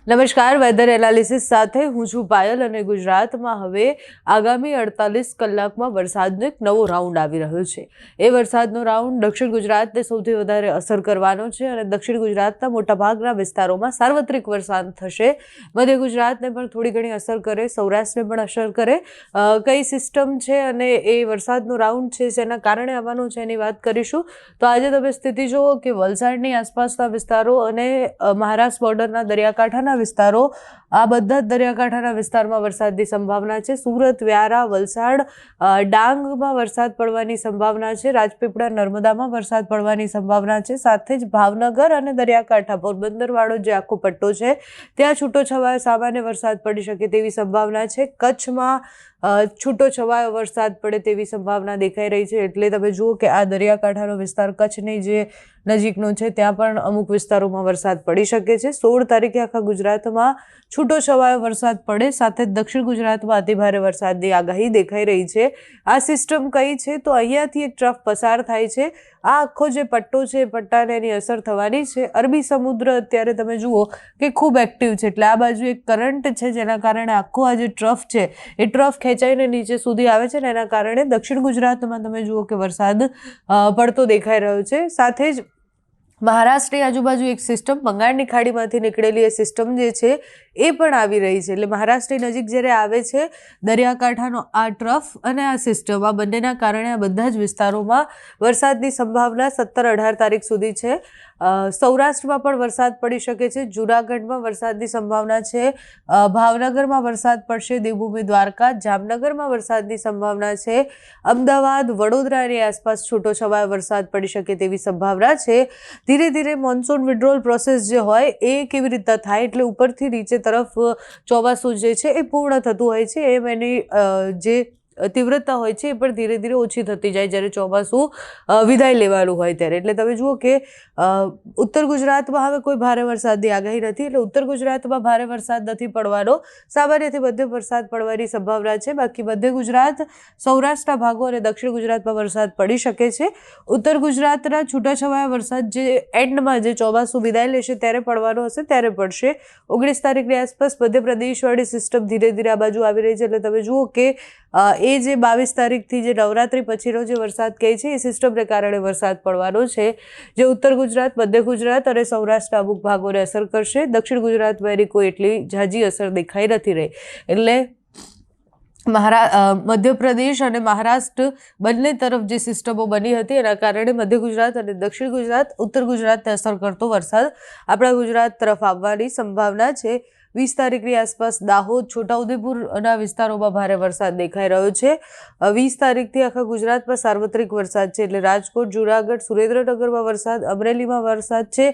નમસ્કાર, weather analysis સાથે હું છું પાયલ અને ગુજરાતમાં હવે આગામી 48 કલાકમાં વરસાદનો એક નવો રાઉન્ડ આવી રહ્યો છે। એ વરસાદનો રાઉન્ડ દક્ષિણ ગુજરાતને સૌથી વધારે અસર કરવાનો છે અને દક્ષિણ ગુજરાતના મોટાભાગના વિસ્તારોમાં સાર્વત્રિક વરસાદ થશે। મધ્ય ગુજરાતને પણ થોડી ઘણી અસર કરે, સૌરાષ્ટ્રને પણ અસર કરે। કઈ સિસ્ટમ છે અને એ વરસાદનો રાઉન્ડ છે જેના કારણે આવવાનો છે એની વાત કરીશું। તો આજે તમે સ્થિતિ જુઓ કે વલસાડની આસપાસના વિસ્તારો અને મહારાષ્ટ્ર બોર્ડરના દરિયાકાંઠાના વિસ્તારો, આ બધા જ દરિયાકાંઠાના વિસ્તારમાં વરસાદની સંભાવના છે। સુરત, વ્યારા, વલસાડ, ડાંગમાં વરસાદ પડવાની સંભાવના છે। રાજપીપળા, નર્મદામાં વરસાદ પડવાની સંભાવના છે। સાથે જ ભાવનગર અને દરિયાકાંઠા, પોરબંદરવાળો જે આખો પટ્ટો છે ત્યાં છૂટોછવાયો સામાન્ય વરસાદ પડી શકે તેવી સંભાવના છે। કચ્છમાં છૂટો છવાયો વરસાદ પડે તેવી સંભાવના દેખાઈ રહી છે। એટલે તમે જુઓ કે આ દરિયાકાંઠાનો વિસ્તાર કચ્છની જે નજીકનો છે ત્યાં પણ અમુક વિસ્તારોમાં વરસાદ પડી શકે છે। 16 તારીખે આખા ગુજરાતમાં છૂટો છવાયો વરસાદ પડે, સાથે જ દક્ષિણ ગુજરાતમાં અતિભારે વરસાદની આગાહી દેખાઈ રહી છે। આ સિસ્ટમ કઈ છે? તો અહીંયાથી એક ટ્રફ પસાર થાય છે। આ આખો જે પટ્ટો છે એ પટ્ટાને એની અસર થવાની છે। અરબી સમુદ્ર અત્યારે તમે જુઓ કે ખૂબ એક્ટિવ છે, એટલે આ બાજુ એક કરંટ છે જેના કારણે આખો આ જે ટ્રફ છે એ ટ્રફ ખેંચાઈને નીચે સુધી આવે છે ને એના કારણે દક્ષિણ ગુજરાતમાં તમે જુઓ કે વરસાદ પડતો દેખાઈ રહ્યો છે। સાથે જ મહારાષ્ટ્રની આજુબાજુ એક સિસ્ટમ, બંગાળની ખાડીમાંથી નીકળેલી એ સિસ્ટમ જે છે એ પણ આવી રહી છે। એટલે મહારાષ્ટ્રની નજીક જ્યારે આવે છે દરિયાકાંઠાનો આ ટ્રફ અને આ સિસ્ટમ, આ બંનેના કારણે આ બધા જ વિસ્તારોમાં વરસાદની સંભાવના 17-18 તારીખ સુધી છે। સૌરાષ્ટ્રમાં પણ વરસાદ પડી શકે છે, જૂનાગઢમાં વરસાદની સંભાવના છે, ભાવનગરમાં વરસાદ પડશે, દેવભૂમિ દ્વારકા, જામનગરમાં વરસાદની સંભાવના છે, અમદાવાદ, વડોદરાની આસપાસ છૂટોછવાયો વરસાદ પડી શકે તેવી સંભાવના છે। ધીરે ધીરે મોન્સૂન વિડ્રોલ પ્રોસેસ જે હોય એ કેવી રીતે થાય, એટલે ઉપરથી નીચે તરફ ચોમાસું જે છે એ પૂર્ણ થતું હોય છે, એમ એની જે તીવ્રતા હોય છે એ પણ ધીરે ધીરે ઓછી થતી જાય જ્યારે ચોમાસું વિદાય લેવાનું હોય ત્યારે। એટલે તમે જુઓ કે ઉત્તર ગુજરાતમાં હવે કોઈ ભારે વરસાદની આગાહી નથી, એટલે ઉત્તર ગુજરાતમાં ભારે વરસાદ નથી પડવાનો, સામાન્યથી મધ્યમ વરસાદ પડવાની સંભાવના છે। બાકી મધ્ય ગુજરાત, સૌરાષ્ટ્રના ભાગો અને દક્ષિણ ગુજરાતમાં વરસાદ પડી શકે છે। ઉત્તર ગુજરાતના છૂટાછવાયા વરસાદ જે એન્ડમાં જે ચોમાસું વિદાય લેશે ત્યારે પડવાનો હશે ત્યારે પડશે। 19 તારીખની આસપાસ મધ્યપ્રદેશવાળી સિસ્ટમ ધીરે ધીરે આ બાજુ આવી રહી છે, એટલે તમે જુઓ કે એ જે 22 તારીખથી જે નવરાત્રી પછીનો જે વરસાદ કહે છે એ સિસ્ટમને કારણે વરસાદ પડવાનો છે, જે ઉત્તર ગુજરાત, મધ્ય ગુજરાત અને સૌરાષ્ટ્રના અમુક ભાગોને અસર કરશે। દક્ષિણ ગુજરાતમાં એની કોઈ એટલી ઝાઝી અસર દેખાઈ નથી રહી। એટલે મધ્યપ્રદેશ અને મહારાષ્ટ્ર બંને તરફ જે સિસ્ટમો બની હતી એના કારણે મધ્ય ગુજરાત અને દક્ષિણ ગુજરાત, ઉત્તર ગુજરાતને અસર કરતો વરસાદ આપણા ગુજરાત તરફ આવવાની સંભાવના છે। 20 તારીખની આસપાસ દાહોદ, છોટાઉદેપુરના વિસ્તારોમાં ભારે વરસાદ દેખાઈ રહ્યો છે। 20 તારીખથી આખા ગુજરાતમાં સાર્વત્રિક વરસાદ છે, એટલે રાજકોટ, જૂનાગઢ, સુરેન્દ્રનગરમાં વરસાદ, અમરેલીમાં વરસાદ છે,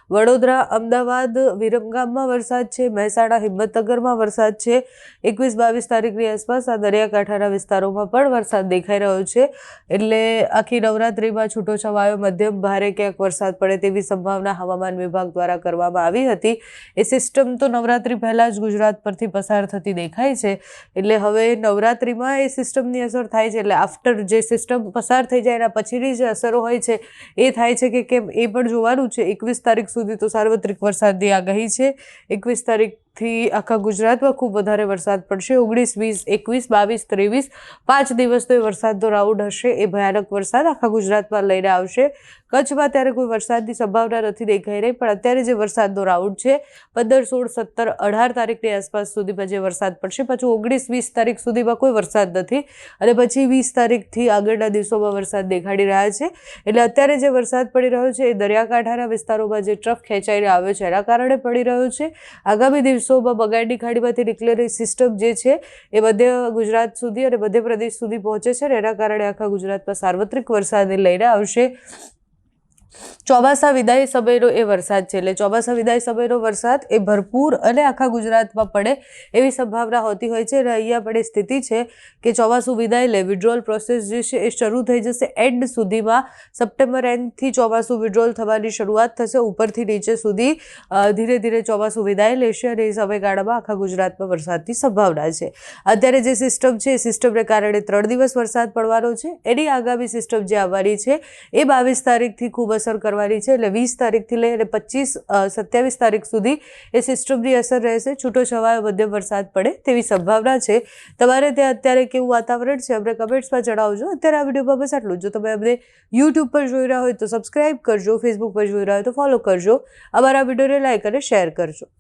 વડોદરા, અમદાવાદ, વિરમગામમાં વરસાદ છે, મહેસાણા, હિંમતનગરમાં વરસાદ છે। 21-22 તારીખની આસપાસ આ દરિયાકાંઠાના વિસ્તારોમાં પણ વરસાદ દેખાઈ રહ્યો છે। એટલે આખી નવરાત્રિમાં છૂટોછવાયો મધ્યમ ભારે ક્યાંક વરસાદ પડે તેવી સંભાવના હવામાન વિભાગ દ્વારા કરવામાં આવી હતી। એ સિસ્ટમ તો નવરાત્રિ પહેલા જ ગુજરાત પરથી પસાર થતી દેખાય છે, એટલે હવે નવરાત્રિમાં એ સિસ્ટમની અસર થાય છે। એટલે આફ્ટર જે સિસ્ટમ પસાર થઈ જાય એના પછીની જે અસરો હોય છે એ થાય છે કે કેમ એ પણ જોવાનું છે। 21 તારીખ સુધી તો સાર્વત્રિક વરસાદની આગાહી છે। 21 તારીખથી આખા ગુજરાતમાં ખૂબ વધારે વરસાદ પડશે। 19, 20, 21, 22, 23 5 દિવસનો એ વરસાદનો રાઉન્ડ હશે। એ ભયાનક વરસાદ આખા ગુજરાતમાં લઈને આવશે। કચ્છમાં ત્યારે કોઈ વરસાદની સંભાવના નથી દેખાઈ રહી, પણ અત્યારે જે વરસાદનો રાઉન્ડ છે 15, 16, 17, 18 તારીખની આસપાસ સુધીમાં જે વરસાદ પડશે, પછી 19, 20 તારીખ સુધીમાં કોઈ વરસાદ નથી અને પછી 20 તારીખથી આગળના દિવસોમાં વરસાદ દેખાડી રહ્યા છે। એટલે અત્યારે જે વરસાદ પડી રહ્યો છે એ દરિયાકાંઠાના વિસ્તારોમાં જે ટ્રફ ખેંચાઈને આવે છે એના કારણે પડી રહ્યો છે। આગામી દિવસોમાં બંગાળની ખાડીમાંથી નીકળેલી સિસ્ટમ જે છે એ મધ્ય ગુજરાત સુધી અને મધ્યપ્રદેશ સુધી પહોંચે છે અને એના કારણે આખા ગુજરાતમાં સાર્વત્રિક વરસાદને લઈને આવશે। ચોમાસા વિદાય સમયનો એ વરસાદ છે, એટલે ચોમાસા વિદાય સમયનો વરસાદ એ ભરપૂર અને આખા ગુજરાતમાં પડે એવી સંભાવના હોતી હોય છે। અને અહીંયા પણ એ સ્થિતિ છે કે ચોમાસું વિદાય લે, વિડ્રોલ પ્રોસેસ જે છે એ શરૂ થઈ જશે એન્ડ સુધીમાં। સપ્ટેમ્બર એન્ડથી ચોમાસું વિડ્રોલ થવાની શરૂઆત થશે, ઉપરથી નીચે સુધી ધીરે ધીરે ચોમાસું વિદાય લેશે અને એ સમયગાળામાં આખા ગુજરાતમાં વરસાદની સંભાવના છે। અત્યારે જે સિસ્ટમ છે એ સિસ્ટમને કારણે 3 દિવસ વરસાદ પડવાનો છે। એની આગામી સિસ્ટમ જે આવવાની છે એ 22 તારીખથી ખૂબ અસર કરવાની છે, એટલે 20 તારીખથી લઈ અને 27 તારીખ સુધી એ સિસ્ટમની અસર રહેશે. છૂટો છવાયો મધ્યમ વરસાદ પડે તેવી સંભાવના છે. તમારે ત્યાં અત્યારે કેવું વાતાવરણ છે અમને કમેન્ટ્સમાં જણાવજો. અત્યારે આ વિડીયોમાં બસ આટલું. જો તમે અમને યુટ્યુબ પર જોઈ રહ્યા હોય તો સબસ્ક્રાઇબ કરજો, ફેસબુક પર જોઈ રહ્યા હોય તો ફોલો કરજો, અમારા વિડીયોને લાઇક અને શેર કરજો.